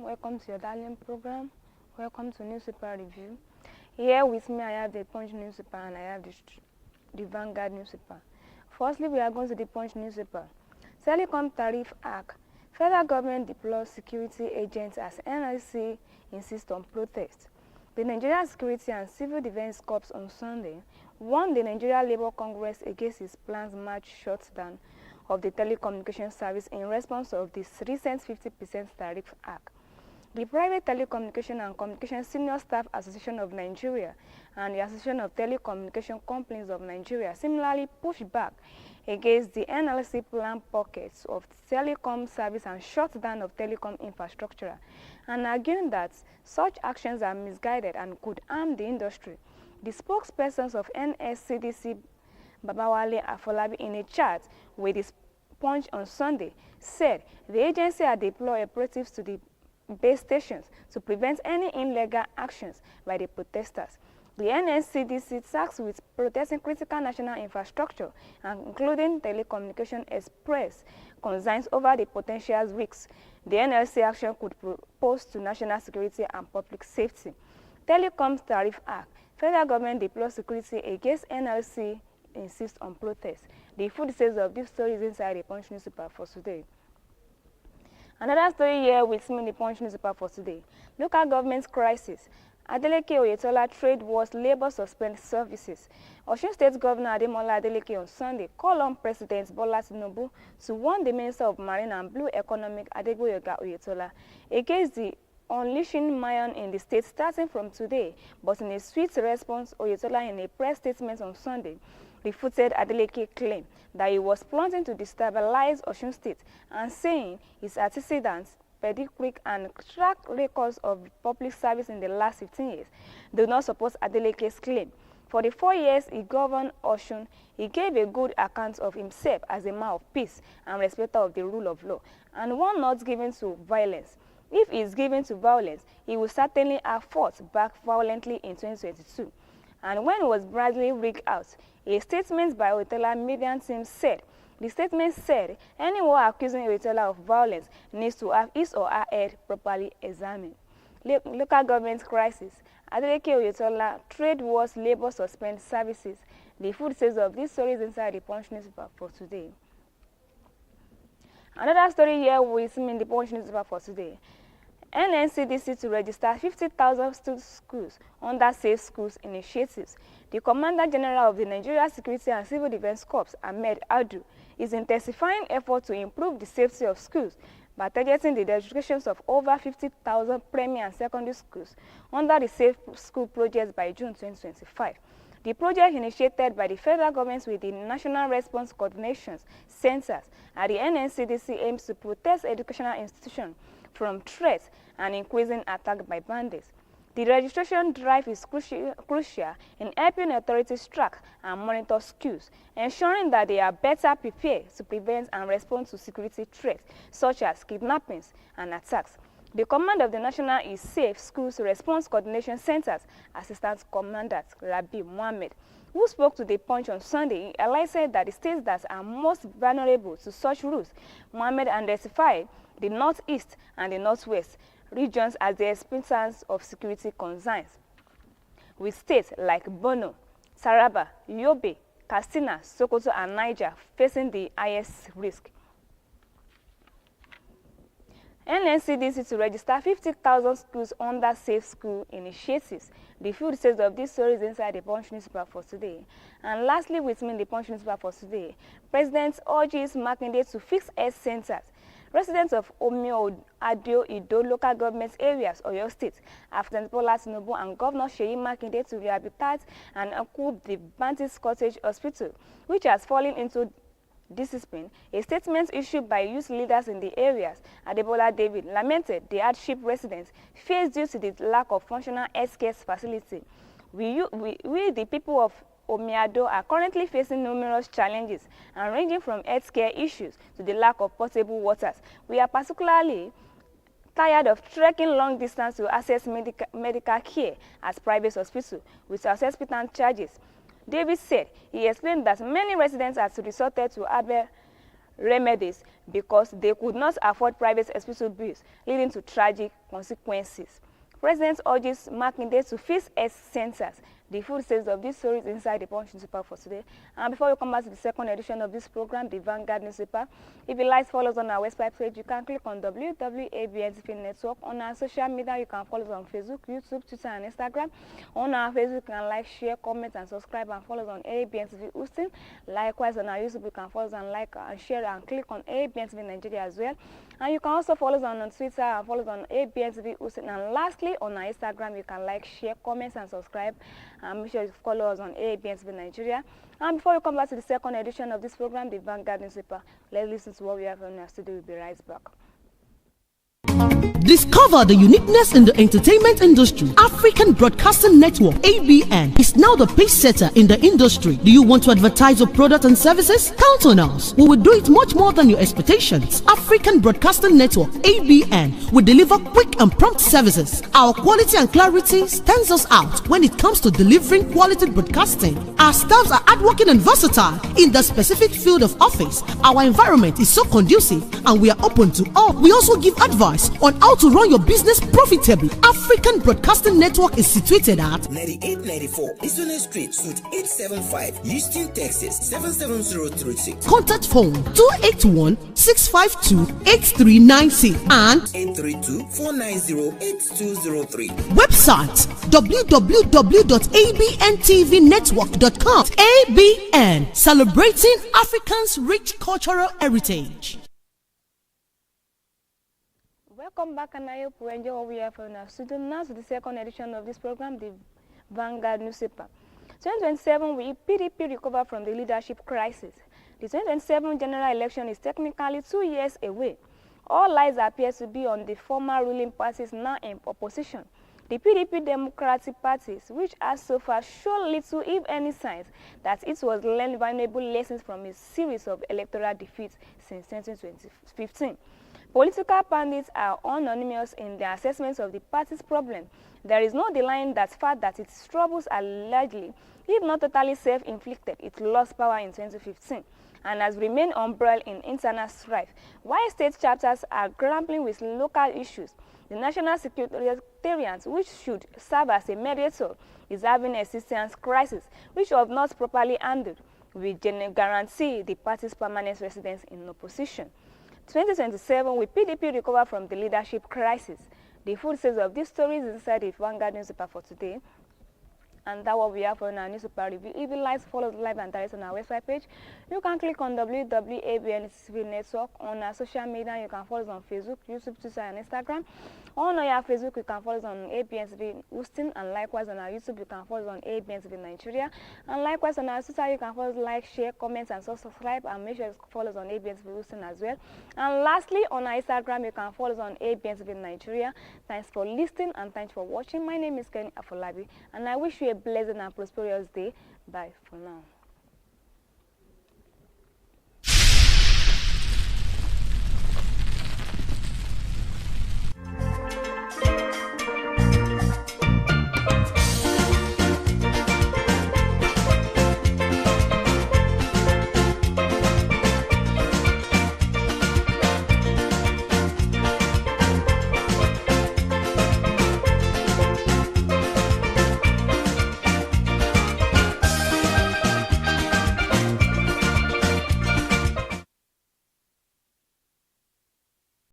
welcome to your darling program. Welcome to Newspaper Review. Here with me I have the Punch newspaper and I have the Vanguard newspaper. Firstly, we are going to the Punch newspaper. Telecom Tariff Act. Federal government deploys security agents as NLC insists on protest. The Nigeria Security and Civil Defense Corps on Sunday warned the Nigeria Labour Congress against its planned March shutdown of the telecommunication service in response of the recent 50% Tariff Act. The Private Telecommunication and Communication Senior Staff Association of Nigeria and the Association of Telecommunication Companies of Nigeria similarly pushed back against the NLC planned pockets of telecom service and shutdown of telecom infrastructure, and arguing that such actions are misguided and could harm the industry. The spokespersons of NSCDC, Babawale Afolabi, in a chat with the Punch on Sunday, said the agency had deployed operatives to the base stations to prevent any illegal actions by the protesters. The NSCDC tasked with protecting critical national infrastructure, including telecommunication, expressed concerns over the potential risks the NLC action could pose to national security and public safety. Telecom Tariff Act. Federal government deploys security against NLC insists on protest. The full details of this story is inside the Punch newspaper for today. Another story here with me in the Punch newspaper for today. Local government crisis. Adeleke Oyetola trade wars, labor suspend services. OSUN State Governor Ademola Adeleke on Sunday called on President Bola Tinubu to warn the Minister of Marine and Blue Economic Adegboyega Oyetola against the unleashing mine in the state starting from today. But in a swift response, Oyetola, in a press statement on Sunday, refuted Adeleke's claim that he was plotting to destabilize Osun State and saying his antecedents, pedigree and track records of public service in the last 15 years do not support Adeleke's claim. For the 4 years he governed Osun, he gave a good account of himself as a man of peace and respecter of the rule of law, and one not given to violence. If he is given to violence, he will certainly have fought back violently in 2022. And when it was badly rigged out, a statement by Oyetola media team said, the statement said anyone accusing Oyetola of violence needs to have his or her head properly examined. Local government crisis. Adeleke Oyetola trade wars, labor suspend services. The full details of this story is inside the Punch newspaper for today. Another story here with me in the Punch newspaper for today. NNCDC to register 50,000 schools under Safe Schools initiatives. The Commander General of the Nigeria Security and Civil Defense Corps, Ahmed Adu, is intensifying efforts to improve the safety of schools by targeting the registrations of over 50,000 primary and secondary schools under the Safe School project by June 2025. The project, initiated by the federal government with the National Response Coordination Centers at the NNCDC, aims to protect educational institutions from threats and increasing attack by bandits. The registration drive is crucial in helping authorities track and monitor schools, ensuring that they are better prepared to prevent and respond to security threats such as kidnappings and attacks. The command of the National is Safe Schools Response Coordination Centers Assistant Commandant Rabi Mohammed, who spoke to the Punch on Sunday, highlighted that the states that are most vulnerable to such rules. Mohammed identified the Northeast and the Northwest regions as the epicenters of security concerns, with states like Borno, Taraba, Yobe, Katsina, Sokoto, and Niger facing the highest risk. NNCDC to register 50,000 schools under Safe School initiatives. The full details of this story is inside the Punch newspaper for today. And lastly, with me in the Punch newspaper for today, President urges Makinde to fix health centers. Residents of Omio, Adio, Ido local government areas, Oyo State, after Bola Tinubu and Governor Seyi Makinde to rehabilitate and equip the Bantis Cottage Hospital, which has fallen into discipline. A statement issued by youth leaders in the areas, Adebola David, lamented the hardship residents face due to the lack of functional healthcare facility. We, the people of Omiado, are currently facing numerous challenges and ranging from healthcare issues to the lack of potable waters. We are particularly tired of trekking long distance to access medical care at private hospitals with exorbitant charges. David said he explained that many residents have resorted to remedies because they could not afford private hospital bills, leading to tragic consequences. President urges Makinde to fix health centers. The full details of these stories inside the Punch newspaper for today. And before we come back to the second edition of this program, the Vanguard newspaper, if you like follow us on our website page, you can click on www.abntv network. On our social media, you can follow us on Facebook, YouTube, Twitter, and Instagram. On our Facebook, you can like, share, comment, and subscribe, and follow us on Abntv OSUN. Likewise, on our YouTube, you can follow us and like and share and click on Abntv Nigeria as well. And you can also follow us on Twitter and follow us on Abntv OSUN. And lastly, on our Instagram, you can like, share, comment, and subscribe. And make sure you follow us on Abntv Nigeria. And before we come back to the second edition of this program, the Vanguard newspaper, let's listen to what we have on our studio. We'll be right back. Discover the uniqueness in the entertainment industry. African Broadcasting Network, ABN, is now the pace setter in the industry. Do you want to advertise your product and services? Count on us. We will do it much more than your expectations. African Broadcasting Network, ABN, will deliver quick and prompt services. Our quality and clarity stands us out when it comes to delivering quality broadcasting. Our staffs are hardworking and versatile in the specific field of office. Our environment is so conducive and we are open to all. We also give advice on how to run your business profitably. African Broadcasting Network is situated at 9894 OSUN Street, Suite 875, Houston, Texas 77036. Contact phone 281-652-8396 and 832-490-8203. Website www.abntvnetwork.com. ABN, celebrating Africans' rich cultural heritage. Welcome back, and I hope you enjoy what we have for our studio. Now to the second edition of this program, the Vanguard newspaper. 2027, we PDP recover from the leadership crisis. The 2027 general election is technically 2 years away. All eyes appear to be on the former ruling parties now in opposition. The PDP Democratic Parties, which has so far shown little, if any, signs that it was learned valuable lessons from a series of electoral defeats since 2015. Political pundits are unanimous in their assessments of the party's problem. There is no denying that fact that its troubles are largely, if not totally self-inflicted. It lost power in 2015 and has remained embroiled in internal strife. While state chapters are grappling with local issues, the National Secretariat, which should serve as a mediator, is having a existence crisis, which was not properly handled, will guarantee the party's permanent residence in opposition. 2027, will PDP recover from the leadership crisis? The full details of these stories is inside the Vanguard newspaper for today. And that's what we have for our newspaper review. If you like to follow the live and direct on our website page, you can click on www.abntv network. On our social media, you can follow us on Facebook, YouTube, Twitter, and Instagram. On our Facebook, you can follow us on Abntv OSUN, and likewise on our YouTube, you can follow us on Abntv Nigeria. And likewise on our Twitter, you can follow us, like, share, comment, and subscribe, and make sure you follow us on Abntv OSUN as well. And lastly, on our Instagram, you can follow us on Abntv Nigeria. Thanks for listening and thanks for watching. My name is Kenny Afolabi, and I wish you a blessed and prosperous day. Bye for now.